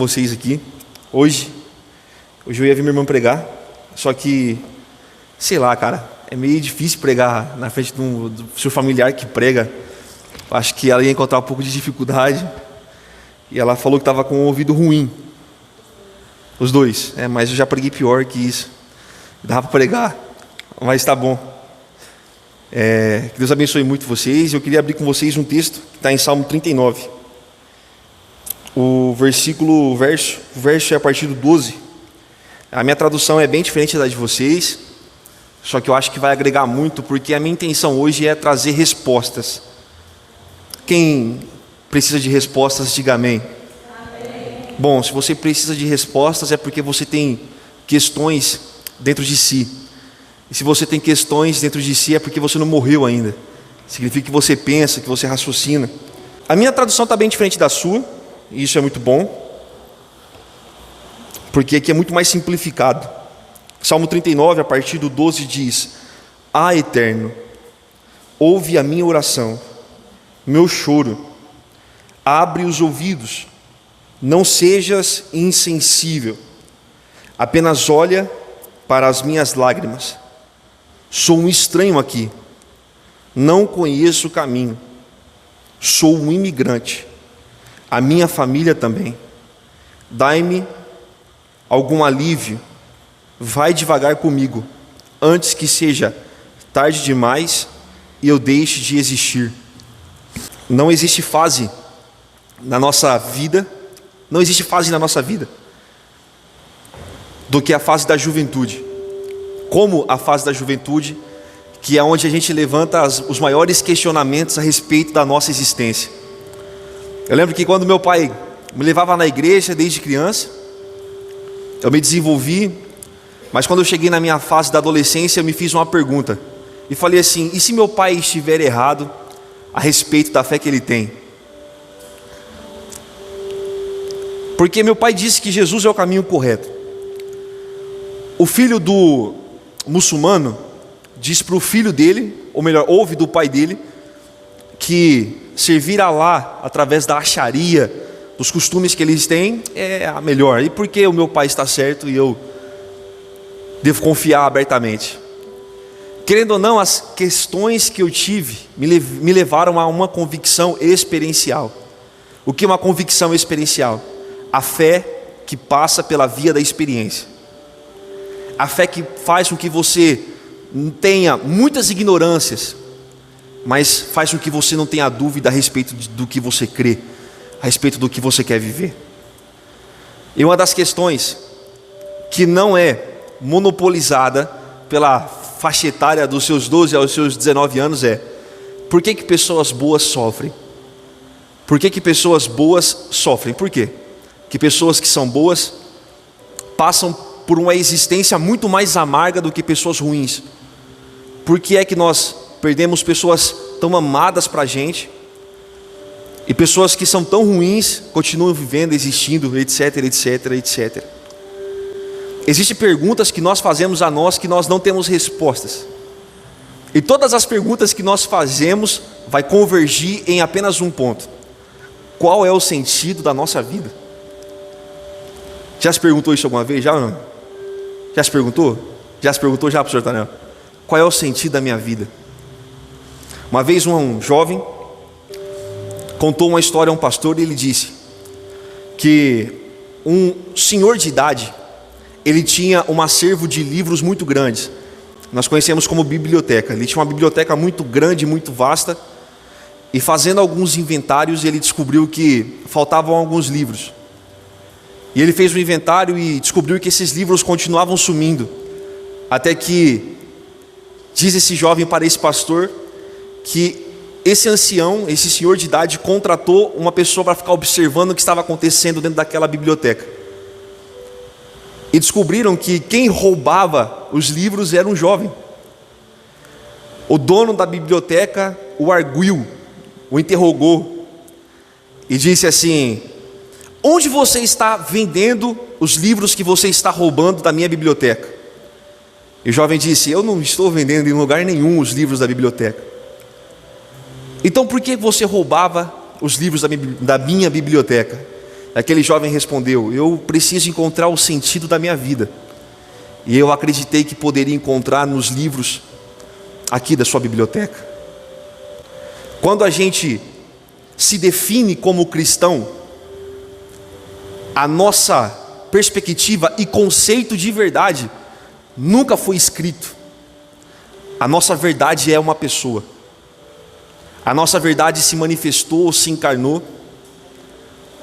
Vocês aqui. Hoje eu ia ver minha irmã pregar, só que, sei lá, cara, é meio difícil pregar na frente do seu familiar que prega. Acho que ela ia encontrar um pouco de dificuldade. E ela falou que estava com o ouvido ruim. Os dois, mas eu já preguei pior que isso. Dava para pregar, mas tá bom. Que Deus abençoe muito vocês. Eu queria abrir com vocês um texto que está em Salmo 39. O verso é a partir do 12. A minha tradução é bem diferente da de vocês, só que eu acho que vai agregar muito, porque a minha intenção hoje é trazer respostas. Quem precisa de respostas, diga amém. Amém. Bom, se você precisa de respostas é porque você tem questões dentro de si. E se você tem questões dentro de si é porque você não morreu ainda. Significa que você pensa, que você raciocina. A minha tradução está bem diferente da sua, e isso é muito bom, porque aqui é muito mais simplificado. Salmo 39, a partir do 12 diz: Ah, Eterno, ouve a minha oração, meu choro, abre os ouvidos, não sejas insensível, apenas olha para as minhas lágrimas. Sou um estranho aqui, não conheço o caminho, sou um imigrante, a minha família também. Dai-me algum alívio, vai devagar comigo, antes que seja tarde demais e eu deixe de existir. Não existe fase na nossa vida, do que a fase da juventude. Como a fase da juventude, que é onde a gente levanta os maiores questionamentos a respeito da nossa existência. Eu lembro que quando meu pai me levava na igreja desde criança, eu me desenvolvi, mas quando eu cheguei na minha fase da adolescência, eu me fiz uma pergunta. E falei assim: e se meu pai estiver errado a respeito da fé que ele tem? Porque meu pai disse que Jesus é o caminho correto. O filho do muçulmano diz para o filho dele, ou melhor, ouve do pai dele, que servir a Allah através da Sharia, dos costumes que eles têm, é a melhor. E por que o meu pai está certo e eu devo confiar abertamente? Querendo ou não, as questões que eu tive me levaram a uma convicção experiencial. O que é uma convicção experiencial? A fé que passa pela via da experiência. A fé que faz com que você tenha muitas ignorâncias, mas faz com que você não tenha dúvida a respeito do que você crê, a respeito do que você quer viver. E uma das questões que não é monopolizada pela faixa etária dos seus 12 aos seus 19 anos é: por que pessoas boas sofrem? Por que pessoas boas sofrem? Por quê? Que pessoas que são boas passam por uma existência muito mais amarga do que pessoas ruins. Por que é que nós perdemos pessoas tão amadas para a gente, e pessoas que são tão ruins continuam vivendo, existindo, etc, etc, etc. Existem perguntas que nós fazemos a nós que nós não temos respostas. E todas as perguntas que nós fazemos vai convergir em apenas um ponto: qual é o sentido da nossa vida? Já se perguntou isso alguma vez? Já ou não? Já se perguntou? Já se perguntou já, professor Tanel? Qual é o sentido da minha vida? Uma vez um jovem contou uma história a um pastor, e ele disse que um senhor de idade, ele tinha um acervo de livros muito grandes. Nós conhecemos como biblioteca. Ele tinha uma biblioteca muito grande, muito vasta, e fazendo alguns inventários, ele descobriu que faltavam alguns livros. E ele fez um inventário e descobriu que esses livros continuavam sumindo, até que diz esse jovem para esse pastor que esse ancião, esse senhor de idade, contratou uma pessoa para ficar observando o que estava acontecendo dentro daquela biblioteca. E descobriram que quem roubava os livros era um jovem. O dono da biblioteca o arguiu, o interrogou e disse assim: onde você está vendendo os livros que você está roubando da minha biblioteca? E o jovem disse: eu não estou vendendo em lugar nenhum os livros da biblioteca. Então por que você roubava os livros da minha biblioteca? Aquele jovem respondeu: eu preciso encontrar o sentido da minha vida. E eu acreditei que poderia encontrar nos livros aqui da sua biblioteca. Quando a gente se define como cristão, a nossa perspectiva e conceito de verdade nunca foi escrito. A nossa verdade é uma pessoa. A nossa verdade se manifestou, se encarnou.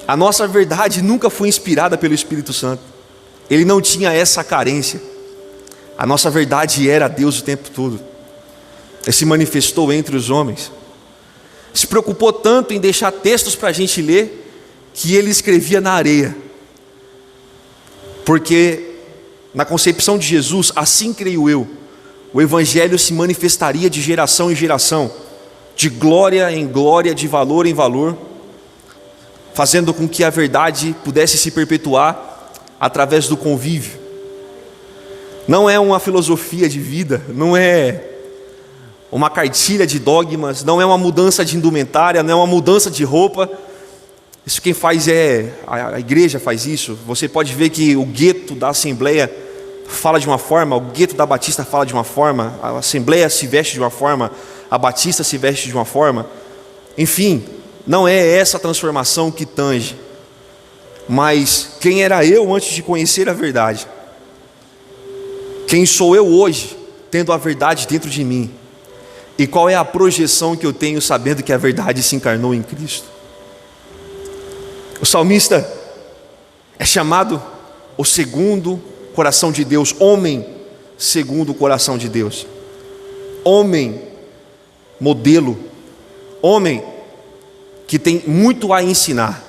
A nossa verdade nunca foi inspirada pelo Espírito Santo. Ele não tinha essa carência. A nossa verdade era Deus o tempo todo. Ele se manifestou entre os homens. Se preocupou tanto em deixar textos para a gente ler, que ele escrevia na areia. Porque na concepção de Jesus, assim creio eu, o Evangelho se manifestaria de geração em geração, de glória em glória, de valor em valor, fazendo com que a verdade pudesse se perpetuar através do convívio. Não é uma filosofia de vida, não é uma cartilha de dogmas, não é uma mudança de indumentária, não é uma mudança de roupa. Isso quem faz é a igreja faz isso. Você pode ver que o gueto da Assembleia fala de uma forma, o gueto da Batista fala de uma forma, a Assembleia se veste de uma forma, a Batista se veste de uma forma. Enfim, não é essa transformação que tange. Mas quem era eu antes de conhecer a verdade? Quem sou eu hoje, tendo a verdade dentro de mim? E qual é a projeção que eu tenho sabendo que a verdade se encarnou em Cristo? O salmista é chamado o segundo coração de Deus, homem segundo o coração de Deus, homem modelo, homem que tem muito a ensinar.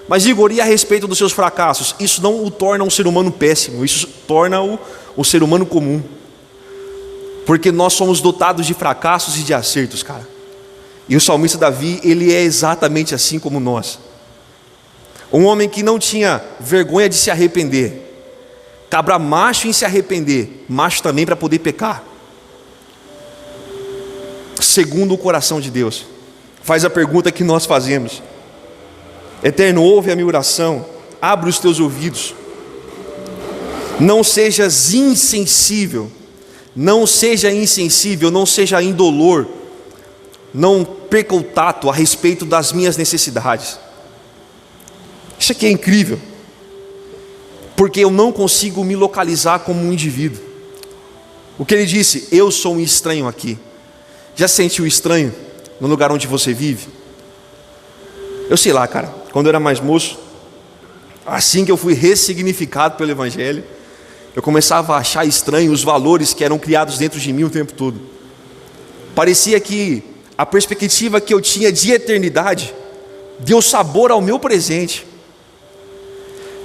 Mas Igor, e a respeito dos seus fracassos? Isso não o torna um ser humano péssimo, isso torna-o um ser humano comum. Porque nós somos dotados de fracassos e de acertos, cara. E o salmista Davi, ele é exatamente assim como nós. Um homem que não tinha vergonha de se arrepender. Cabra macho em se arrepender, macho também para poder pecar. Segundo o coração de Deus. Faz a pergunta que nós fazemos. Eterno, ouve a minha oração, abre os teus ouvidos. Não sejas insensível. Não seja insensível, não seja indolor, não perca o tato a respeito das minhas necessidades. Isso aqui é incrível, porque eu não consigo me localizar como um indivíduo. O que ele disse? Eu sou um estranho aqui. Já sentiu estranho no lugar onde você vive? Eu sei lá, cara, quando eu era mais moço, assim que eu fui ressignificado pelo Evangelho, eu começava a achar estranho os valores que eram criados dentro de mim o tempo todo. Parecia que a perspectiva que eu tinha de eternidade deu sabor ao meu presente.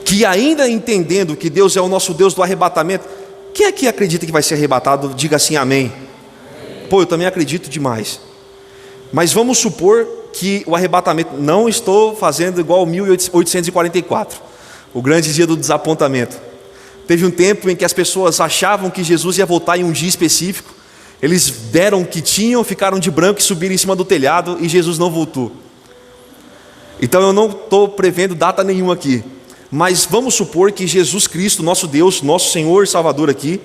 Que ainda entendendo que Deus é o nosso Deus do arrebatamento, quem aqui acredita que vai ser arrebatado, diga assim amém. Pô, eu também acredito demais. Mas vamos supor que o arrebatamento, não estou fazendo igual 1844, o grande dia do desapontamento. Teve um tempo em que as pessoas achavam que Jesus ia voltar em um dia específico. Eles deram o que tinham, ficaram de branco e subiram em cima do telhado e Jesus não voltou. Então eu não estou prevendo data nenhuma aqui. Mas vamos supor que Jesus Cristo, nosso Deus, nosso Senhor e Salvador aqui,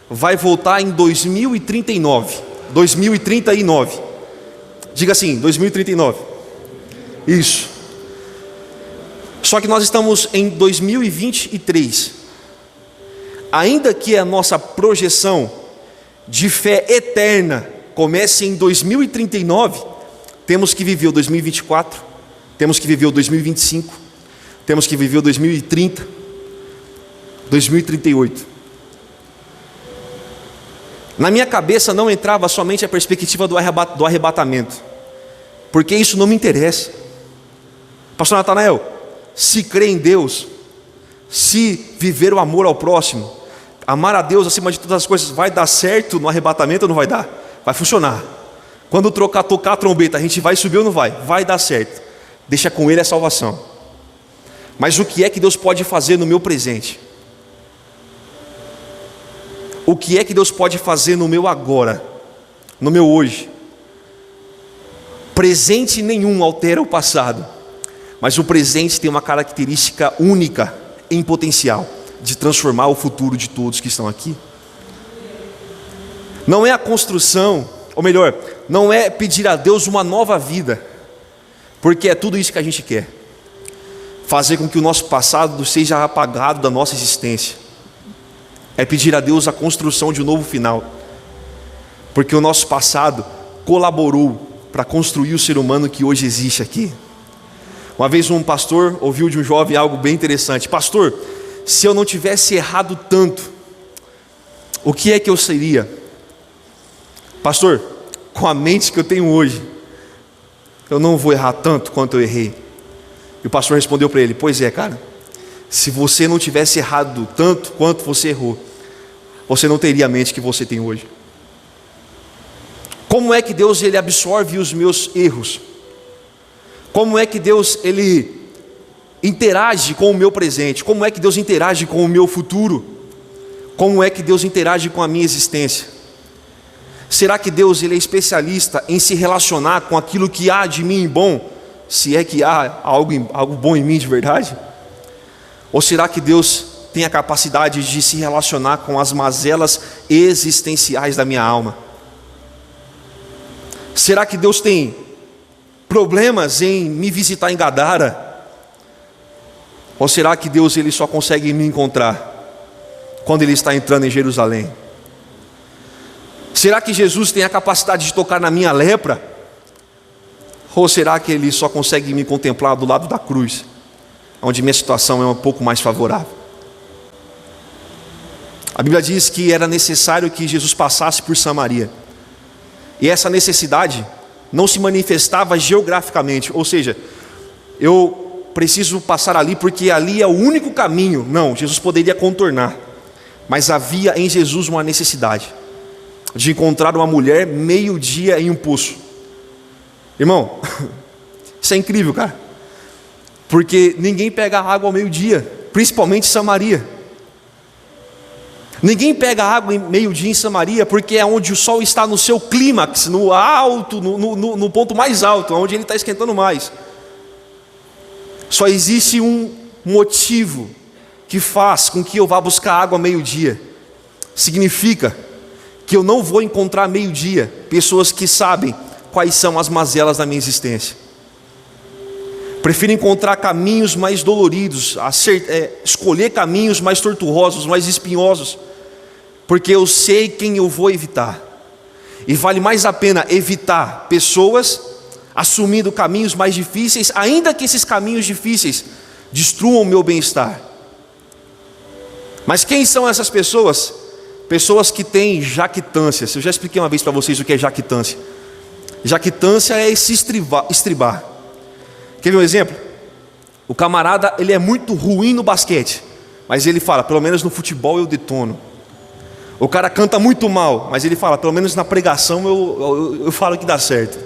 vai voltar em 2039. 2039. Diga assim, 2039. Isso. Só que nós estamos em 2023. Ainda que a nossa projeção de fé eterna comece em 2039, temos que viver o 2024, temos que viver o 2025, temos que viver o 2030, 2038. Na minha cabeça não entrava somente a perspectiva do arrebatamento, porque isso não me interessa. Pastor Natanael, se crer em Deus, se viver o amor ao próximo, amar a Deus acima de todas as coisas, vai dar certo no arrebatamento ou não vai dar? Vai funcionar. Quando tocar a trombeta, a gente vai subir ou não vai? Vai dar certo. Deixa com Ele a salvação. Mas o que é que Deus pode fazer no meu presente? O que é que Deus pode fazer no meu agora? No meu hoje? Presente nenhum altera o passado. Mas o presente tem uma característica única em potencial de transformar o futuro de todos que estão aqui. Não é a construção, ou melhor, não é pedir a Deus uma nova vida, porque é tudo isso que a gente quer. Fazer com que o nosso passado seja apagado da nossa existência. É pedir a Deus a construção de um novo final, porque o nosso passado colaborou para construir o ser humano que hoje existe aqui. Uma vez um pastor ouviu de um jovem algo bem interessante: pastor, se eu não tivesse errado tanto, o que é que eu seria? Pastor, com a mente que eu tenho hoje, eu não vou errar tanto quanto eu errei. E o pastor respondeu para ele: pois é, cara, se você não tivesse errado tanto quanto você errou, você não teria a mente que você tem hoje. Como é que Deus ele absorve os meus erros? Como é que Deus ele interage com o meu presente? Como é que Deus interage com o meu futuro? Como é que Deus interage com a minha existência? Será que Deus ele é especialista em se relacionar com aquilo que há de mim bom, se é que há algo bom em mim de verdade? Ou será que Deus tem a capacidade de se relacionar com as mazelas existenciais da minha alma? Será que Deus tem problemas em me visitar em Gadara? Ou será que Deus ele só consegue me encontrar quando Ele está entrando em Jerusalém? Será que Jesus tem a capacidade de tocar na minha lepra? Ou será que Ele só consegue me contemplar do lado da cruz, onde minha situação é um pouco mais favorável? A Bíblia diz que era necessário que Jesus passasse por Samaria. E essa necessidade não se manifestava geograficamente, ou seja, eu preciso passar ali porque ali é o único caminho. Não, Jesus poderia contornar, mas havia em Jesus uma necessidade de encontrar uma mulher meio-dia em um poço. Irmão, isso é incrível, cara, porque ninguém pega água ao meio-dia, principalmente em Samaria. Ninguém pega água em meio-dia em Samaria, porque é onde o sol está no seu clímax, no alto, no ponto mais alto, onde ele está esquentando mais. Só existe um motivo que faz com que eu vá buscar água ao meio-dia. Significa que eu não vou encontrar meio-dia pessoas que sabem quais são as mazelas da minha existência. Prefiro encontrar caminhos mais doloridos, escolher caminhos mais tortuosos, mais espinhosos, porque eu sei quem eu vou evitar. E vale mais a pena evitar pessoas assumindo caminhos mais difíceis, ainda que esses caminhos difíceis destruam o meu bem-estar. Mas quem são essas pessoas? Pessoas que têm jactância. Eu já expliquei uma vez para vocês o que é jactância. Jactância é esse estribar. Quer ver um exemplo? O camarada ele é muito ruim no basquete, mas ele fala: pelo menos no futebol eu detono. O cara canta muito mal, mas ele fala: pelo menos na pregação eu falo que dá certo.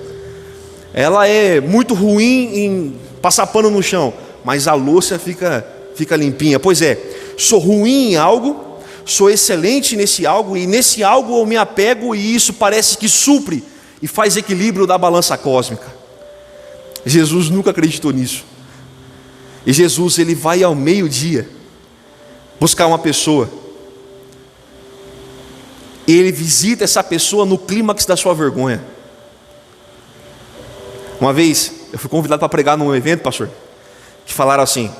Ela é muito ruim em passar pano no chão, mas a louça fica limpinha. Pois é, sou ruim em algo, sou excelente nesse algo, e nesse algo eu me apego, e isso parece que supre e faz equilíbrio da balança cósmica. Jesus nunca acreditou nisso. E Jesus ele vai ao meio-dia buscar uma pessoa. Ele visita essa pessoa no clímax da sua vergonha. Uma vez eu fui convidado para pregar num evento, pastor, que falaram assim: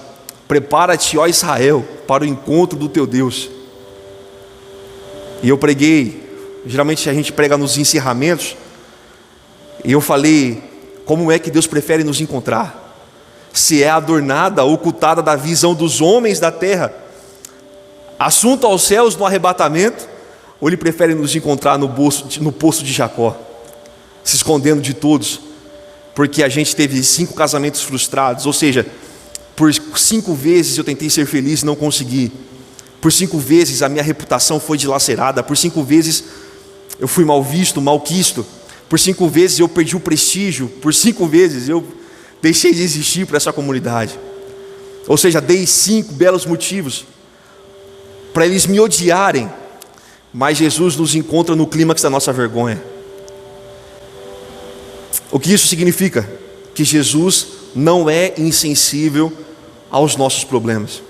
prepara-te, ó Israel, para o encontro do teu Deus. E eu preguei, geralmente a gente prega nos encerramentos, e eu falei: como é que Deus prefere nos encontrar? Se é adornada, ocultada da visão dos homens da terra, assunto aos céus no arrebatamento, ou Ele prefere nos encontrar no poço de Jacó, se escondendo de todos, porque a gente teve 5 casamentos frustrados, ou seja, por 5 vezes eu tentei ser feliz e não consegui, por 5 vezes a minha reputação foi dilacerada, por 5 vezes eu fui mal visto, mal quisto, por 5 vezes eu perdi o prestígio, por 5 vezes eu deixei de existir para essa comunidade. Ou seja, dei 5 belos motivos para eles me odiarem, mas Jesus nos encontra no clímax da nossa vergonha. O que isso significa? Que Jesus não é insensível aos nossos problemas.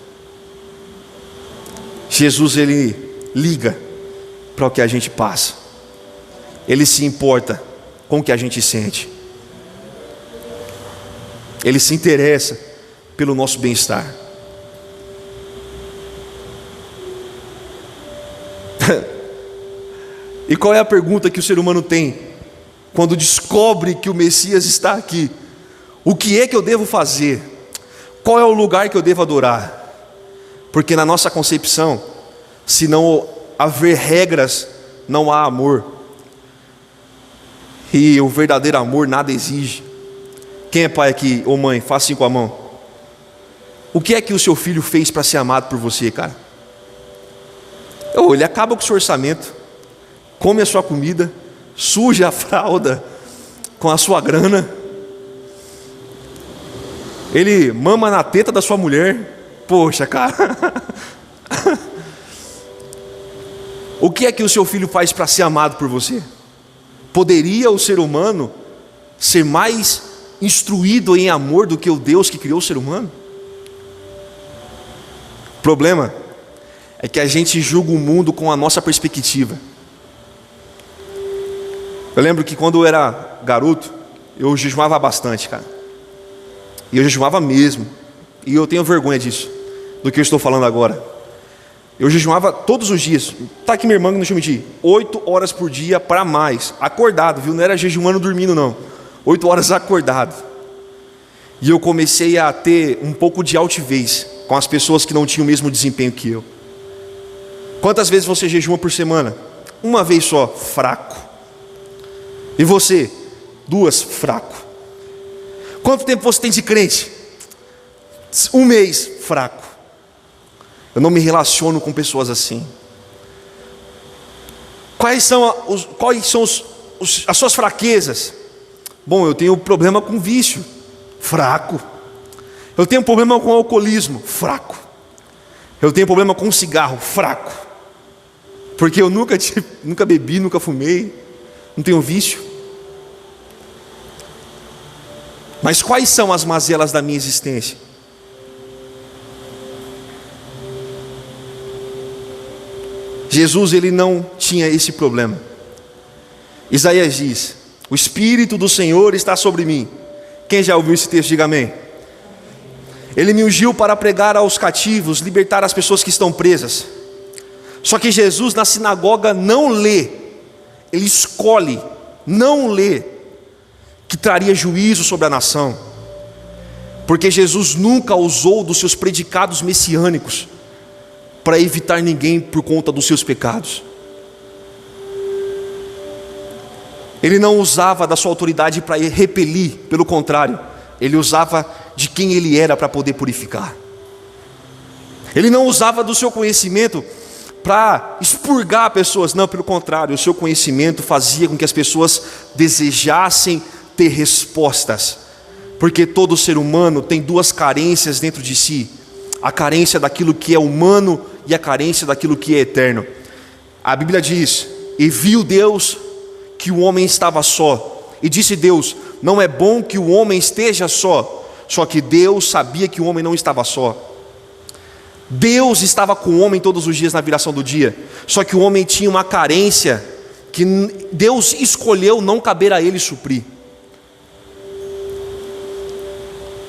Jesus, ele liga para o que a gente passa. Ele se importa com o que a gente sente. Ele se interessa pelo nosso bem-estar. E qual é a pergunta que o ser humano tem quando descobre que o Messias está aqui? O que é que eu devo fazer? Qual é o lugar que eu devo adorar? Porque na nossa concepção, se não haver regras, não há amor. E o verdadeiro amor nada exige. Quem é pai aqui, ou mãe, faça assim com a mão. O que é que o seu filho fez para ser amado por você, cara? Ele acaba com o seu orçamento, come a sua comida, suja a fralda com a sua grana, ele mama na teta da sua mulher. Poxa, cara. O que é que o seu filho faz para ser amado por você? Poderia o ser humano ser mais instruído em amor do que o Deus que criou o ser humano? O problema é que a gente julga o mundo com a nossa perspectiva. Eu lembro que quando eu era garoto, eu jejuava bastante, cara. E eu jejuava mesmo. E eu tenho vergonha disso, do que eu estou falando agora. Eu jejuava todos os dias. Tá aqui minha irmã, não deixa eu mentir. 8 horas por dia para mais. Acordado, viu? Não era jejuando dormindo, não. 8 horas acordado. E eu comecei a ter um pouco de altivez com as pessoas que não tinham o mesmo desempenho que eu. Quantas vezes você jejuma por semana? Uma vez só, fraco. E você? 2, fraco. Quanto tempo você tem de crente? 1 mês, fraco. Eu não me relaciono com pessoas assim. Quais são as suas fraquezas? Bom, eu tenho problema com vício, fraco. Eu tenho problema com alcoolismo, fraco. Eu tenho problema com cigarro, fraco. Porque eu nunca bebi, nunca fumei, não tenho vício. Mas quais são as mazelas da minha existência? Jesus, ele não tinha esse problema. Isaías diz: o Espírito do Senhor está sobre mim. Quem já ouviu esse texto, diga amém. Ele me ungiu para pregar aos cativos, libertar as pessoas que estão presas. Só que Jesus na sinagoga não lê, ele escolhe não ler, que traria juízo sobre a nação. Porque Jesus nunca usou dos seus predicados messiânicos para evitar ninguém por conta dos seus pecados. Ele não usava da sua autoridade para repelir, pelo contrário, ele usava de quem ele era para poder purificar. Ele não usava do seu conhecimento para expurgar pessoas, não, pelo contrário, o seu conhecimento fazia com que as pessoas desejassem ter respostas, porque todo ser humano tem 2 carências dentro de si: a carência daquilo que é humano e a carência daquilo que é eterno. A Bíblia diz: e viu Deus que o homem estava só, e disse Deus: não é bom que o homem esteja só. Só que Deus sabia que o homem não estava só. Deus estava com o homem todos os dias na viração do dia, só que o homem tinha uma carência que Deus escolheu não caber a ele suprir.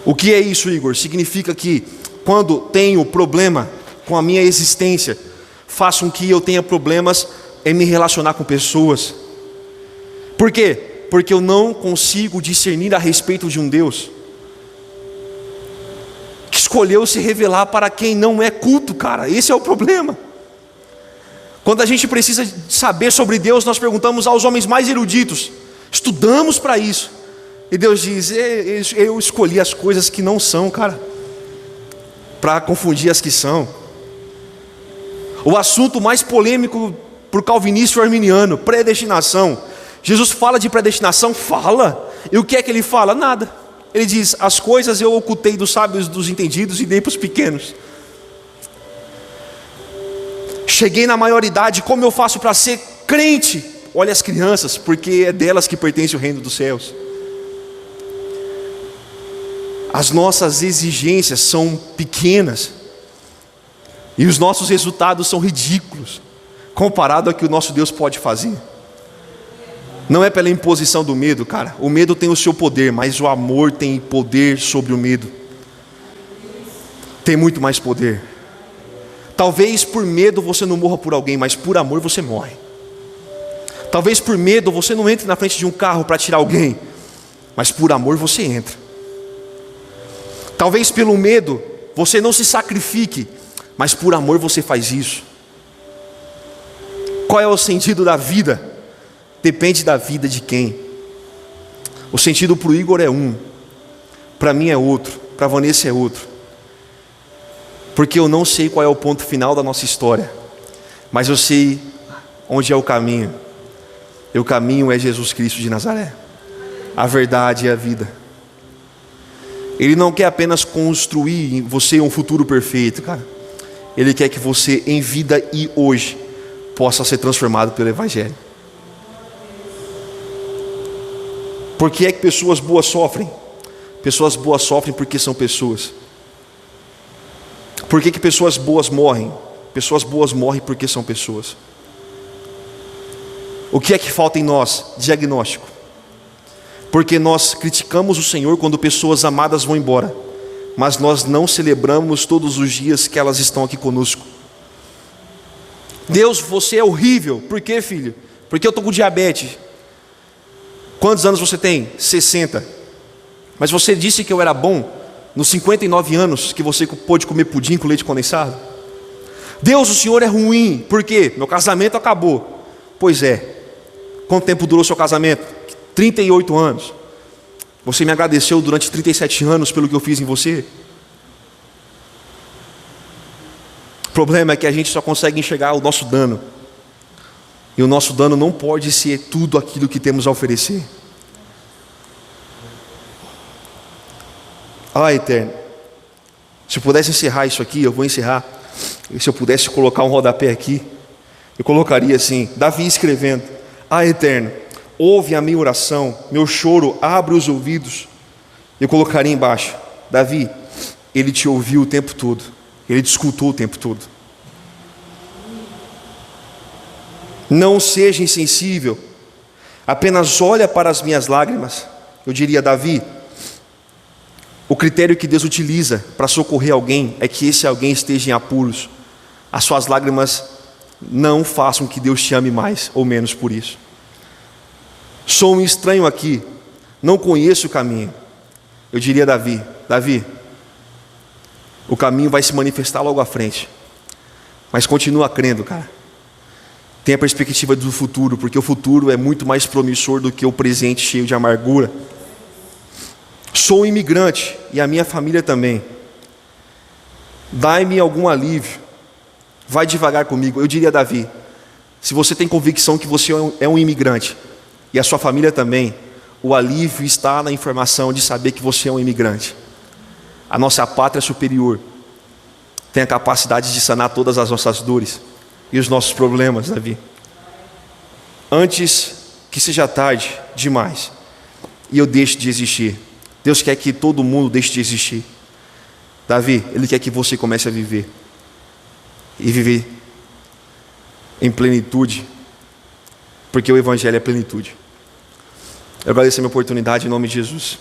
O que é isso, Igor? Significa que quando tenho problema com a minha existência, faço com que eu tenha problemas em me relacionar com pessoas. Por quê? Porque eu não consigo discernir a respeito de um Deus que escolheu se revelar para quem não é culto, cara. Esse é o problema. Quando a gente precisa saber sobre Deus, nós perguntamos aos homens mais eruditos, estudamos para isso. E Deus diz: eu escolhi as coisas que não são, cara, para confundir as que são. O assunto mais polêmico para o calvinista e o arminiano: predestinação. Jesus fala de predestinação? Fala. E o que é que ele fala? Nada. Ele diz: as coisas eu ocultei dos sábios, dos entendidos, e dei para os pequenos. Cheguei na maioridade, como eu faço para ser crente? Olha as crianças, porque é delas que pertence o reino dos céus. As nossas exigências são pequenas e os nossos resultados são ridículos comparado ao que o nosso Deus pode fazer. Não é pela imposição do medo, cara. O medo tem o seu poder, mas o amor tem poder sobre o medo. Tem muito mais poder. Talvez por medo você não morra por alguém, mas por amor você morre. Talvez por medo você não entre na frente de um carro para tirar alguém, mas por amor você entra. Talvez pelo medo você não se sacrifique, mas por amor você faz isso. Qual é o sentido da vida? Depende da vida de quem. O sentido para o Igor é um, para mim é outro, para a Vanessa é outro. Porque eu não sei qual é o ponto final da nossa história, mas eu sei onde é o caminho. E o caminho é Jesus Cristo de Nazaré. A verdade é a vida. Ele não quer apenas construir em você um futuro perfeito, cara. Ele quer que você, em vida e hoje, possa ser transformado pelo Evangelho. Por que é que pessoas boas sofrem? Pessoas boas sofrem porque são pessoas. Por que que pessoas boas morrem? Pessoas boas morrem porque são pessoas. O que é que falta em nós? Diagnóstico. Porque nós criticamos o Senhor quando pessoas amadas vão embora, mas nós não celebramos todos os dias que elas estão aqui conosco. Deus, você é horrível. Por quê, filho? Porque eu estou com diabetes. Quantos anos você tem? 60. Mas você disse que eu era bom nos 59 anos que você pôde comer pudim com leite condensado? Deus, o Senhor é ruim. Por quê? Meu casamento acabou. Pois é. Quanto tempo durou seu casamento? 38 anos. Você me agradeceu durante 37 anos pelo que eu fiz em você? O problema é que a gente só consegue enxergar o nosso dano. E o nosso dano não pode ser tudo aquilo que temos a oferecer. Eterno, se eu pudesse encerrar isso aqui, eu vou encerrar. E se eu pudesse colocar um rodapé aqui, eu colocaria assim, Davi escrevendo: Eterno, ouve a minha oração, meu choro, abre os ouvidos. Eu colocaria embaixo: Davi, ele te ouviu o tempo todo, ele te escutou o tempo todo. Não seja insensível, apenas olha para as minhas lágrimas. Eu diria: Davi, o critério que Deus utiliza para socorrer alguém é que esse alguém esteja em apuros. As suas lágrimas não façam que Deus te ame mais ou menos por isso. Sou um estranho aqui, não conheço o caminho. Eu diria: Davi, o caminho vai se manifestar logo à frente, mas continua crendo, cara. Tenha a perspectiva do futuro, porque o futuro é muito mais promissor do que o presente cheio de amargura. Sou um imigrante e a minha família também. Dai-me algum alívio. Vai devagar comigo. Eu diria: Davi, se você tem convicção que você é um imigrante e a sua família também, o alívio está na informação de saber que você é um imigrante. A nossa pátria superior tem a capacidade de sanar todas as nossas dores e os nossos problemas, Davi. Antes que seja tarde demais e eu deixe de existir. Deus quer que todo mundo deixe de existir. Davi, Ele quer que você comece a viver. E viver em plenitude. Porque o Evangelho é plenitude. Eu agradeço a minha oportunidade em nome de Jesus.